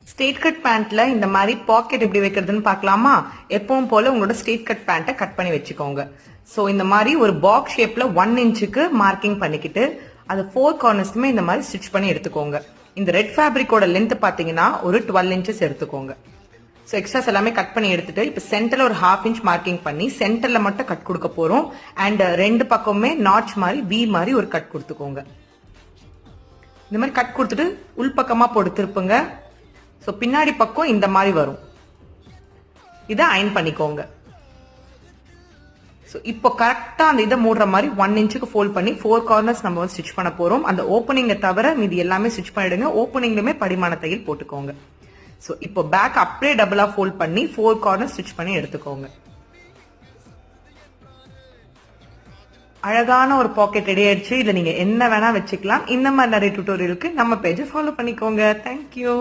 Straight cut பேண்ட்ல இந்த மாதிரி packet எப்படி வைக்கிறதுன்னு பார்க்கலாமா? எப்பவும் போல உங்களோட ஸ்ட்ரெயிட் கட் பேண்ட்டை கட் பண்ணி வச்சுக்கோங்க. ஸோ இந்த மாதிரி ஒரு பாக்ஸ் ஷேப்ல 1 இன்ச்சுக்கு மார்க்கிங் பண்ணிக்கிட்டு அது 4 கார்னர்ஸ்க்குமே இந்த மாதிரி ஸ்டிச் பண்ணி எடுத்துக்கோங்க. இந்த ரெட் ஃபேப்ரிக்கோட லென்த் பார்த்தீங்கன்னா ஒரு 12 இன்ச்சஸ் எடுத்துக்கோங்க. ஸோ எக்ஸ்ட்ராஸ் எல்லாமே கட் பண்ணி எடுத்துட்டு இப்போ சென்டர்ல ஒரு 1/2 இன்ச் மார்க்கிங் பண்ணி சென்டர்ல மட்டும் கட் கொடுக்க போறோம். அண்ட் 2 பக்கமுமே நாட்ச் மாதிரி வி மாதிரி ஒரு கட் கொடுத்துக்கோங்க. இந்த மாதிரி கட் கொடுத்துட்டு உள்பக்கமா போட்டு திருப்புங்க. ஸோ பின்னாடி பக்கம் இந்த மாதிரி வரும். இதை அயன் பண்ணிக்கோங்க. ஸோ இப்போ கரெக்டாக அந்த இதை மூடுற மாதிரி 1 இன்ச்சுக்கு ஃபோல்ட் பண்ணி 4 கார்னர்ஸ் நம்ம வந்து ஸ்டிச் பண்ண போகிறோம். அந்த ஓப்பனிங்கை தவிர மீதி எல்லாமே ஸ்டிச் பண்ணிடுங்க. ஓப்பனிங்லுமே படிமான தையல் போட்டுக்கோங்க. ஸோ இப்போ பேக் அப்படியே டபுளாக ஃபோல்ட் பண்ணி 4 கார்னர் ஸ்டிச் பண்ணி எடுத்துக்கோங்க. அழகான ஒரு பாக்கெட் ரெடி ஆயிடுச்சு. இதில் நீங்கள் என்ன வேணா வச்சுக்கலாம். இந்த மாதிரி நிறைய டியூட்டோரியலுக்கு நம்ம பேஜை ஃபாலோ பண்ணிக்கோங்க. தேங்க்யூ.